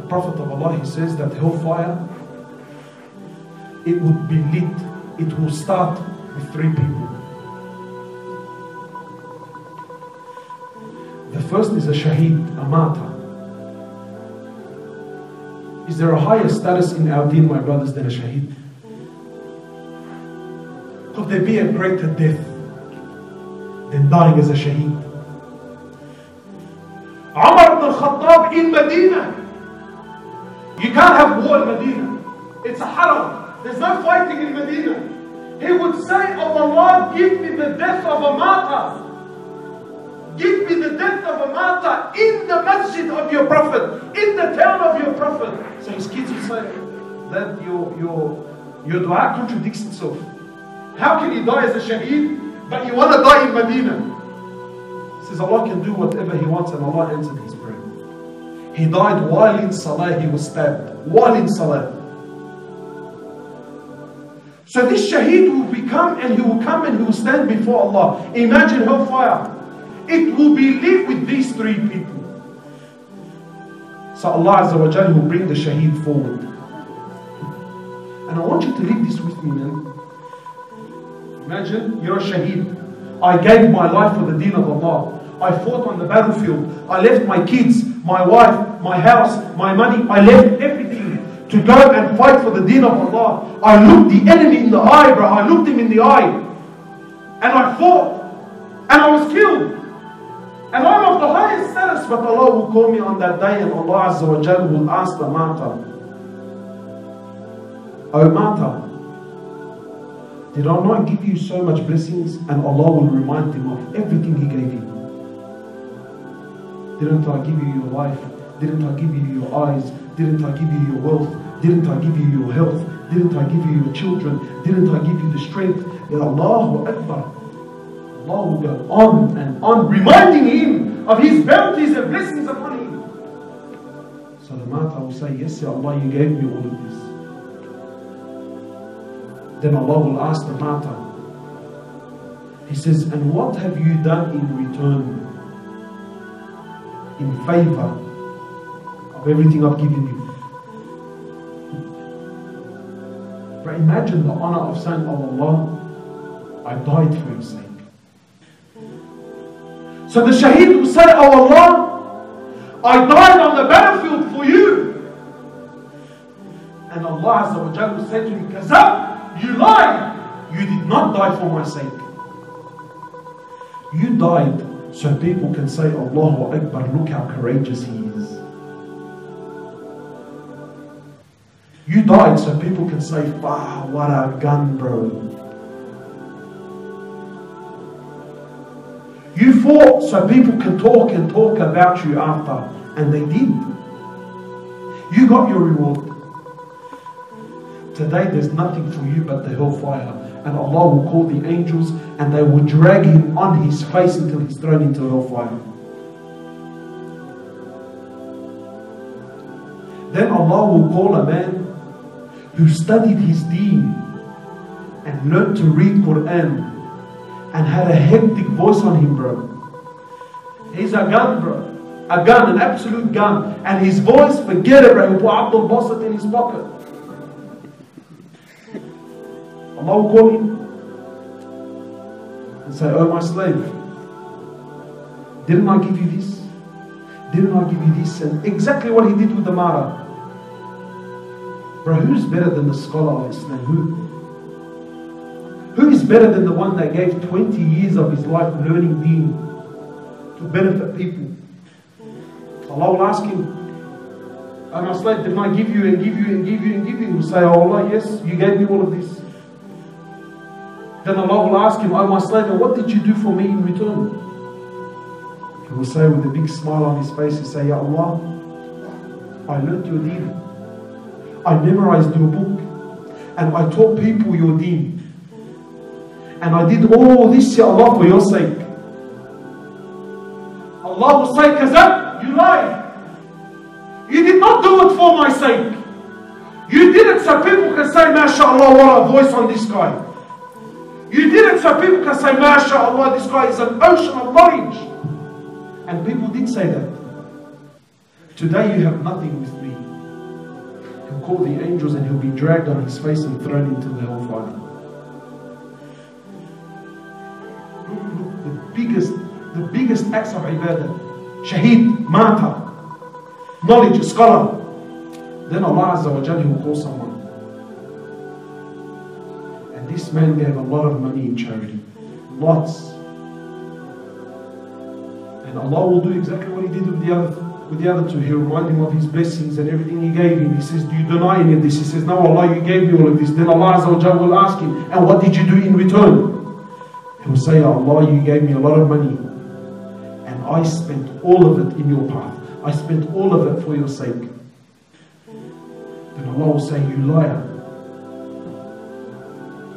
The Prophet of Allah, he says that hellfire, it would be lit. It will start with 3 people. The first is a shaheed, a martyr. Is there a higher status in our deen, my brothers, than a shaheed? Could there be a greater death than dying as a shaheed? Umar ibn al-Khattab in Medina. You can't have war in Medina. It's a haram. There's no fighting in Medina. He would say, "Oh Allah, give me the death of a martyr. Give me the death of a martyr in the masjid of your Prophet, in the town of your Prophet." So his kids would say, "That your dua contradicts itself. How can you die as a shaheed, but you want to die in Medina?" He says Allah can do whatever He wants, and Allah answered his prayer. He died while in salah, he was stabbed. While in salah. So this shaheed will become, and he will come and he will stand before Allah. Imagine hellfire. It will be lit with these 3 people. So Allah Azza wa Jalla will bring the shaheed forward. And I want you to leave this with me, man. Imagine you're a shaheed. I gave my life for the deen of Allah. I fought on the battlefield. I left my kids, my wife, my house, my money. I left everything to go and fight for the deen of Allah. I looked the enemy in the eye, bro. I looked him in the eye. And I fought. And I was killed. And I'm of the highest status. But Allah will call me on that day, and Allah Azza wa Jalla will ask the martyr, "O martyr, did I not give you so much blessings?" And Allah will remind him of everything He gave him. Didn't I give you your life? Didn't I give you your eyes? Didn't I give you your wealth? Didn't I give you your health? Didn't I give you your children? Didn't I give you the strength? Ya Allahu Akbar. Allah will go on and on, reminding him of His bounties and blessings upon him. So the martyr will say, "Yes, Ya Allah, you gave me all of this." Then Allah will ask the martyr, He says, "And what have you done in return, in favor of everything I've given you?" But imagine the honor of saying, "Oh Allah, I died for your sake." So the shaheed will say, "Oh Allah, I died on the battlefield for you." And Allah Azza wa Jalla will say to him, "Kazab, you lied. You did not die for my sake. You died so people can say, Allahu Akbar, look how courageous he is. You died so people can say, wow, what a gun, bro. You fought so people can talk and talk about you after, and they did. You got your reward. Today there's nothing for you but the hellfire, and Allah will call the angels and they will drag him on his face until he's thrown into hellfire. Then Allah will call a man who studied his Deen and learned to read Quran and had a hectic voice on him, bro. He's a gun, bro. A gun, an absolute gun. And his voice, forget it, bro. He'll put Abdul Basit in his pocket. Allah will call him and say, oh my slave, didn't I give you this? Didn't I give you this? And exactly what he did with the martyr. Bro, who's better than the scholar of Islam? Who is better than the one that gave 20 years of his life learning Deen to benefit people? Allah will ask him, oh my slave, didn't I give you and give you and give you and give you? He will say, oh Allah, yes, you gave me all of this. Then Allah will ask him, oh my slave, and what did you do for me in return? He will say with a big smile on his face, he will say, Ya Allah, I learned your Deen. I memorized your book. And I taught people your Deen. And I did all this, Ya Allah, for your sake. Allah will say, Kazab, you lied. You did not do it for my sake. You did it so people can say, MashaAllah, what a voice on this guy. You did it so people can say, MashaAllah, this guy is an ocean of knowledge. And people did say that. Today you have nothing with me. He'll call the angels and he'll be dragged on his face and thrown into the hellfire. The biggest acts of ibadah, shaheed, martyr, knowledge, scholar. Then Allah Azza wa Jalla will call someone. And this man gave a lot of money in charity. Lots. And Allah will do exactly what He did with the other two. He'll remind him of His blessings and everything He gave him. He says, do you deny any of this? He says, no Allah, you gave me all of this. Then Allah Azza wa Jalla will ask him, and what did you do in return? He will say, Allah, you gave me a lot of money. And I spent all of it in your path. I spent all of it for your sake. Then Allah will say, you liar.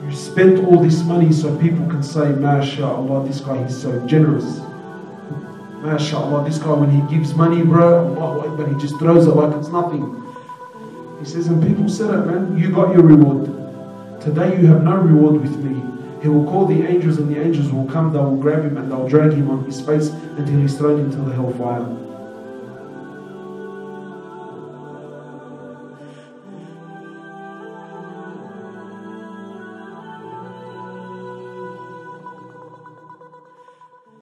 You spent all this money so people can say, MashaAllah, this guy is so generous. MashaAllah, this guy when he gives money, bro, Allahu Akbar, he just throws it like it's nothing. He says, and people said it, man, you got your reward. Today you have no reward with me. He will call the angels and the angels will come, they will grab him and they'll drag him on his face until he's thrown into the hellfire.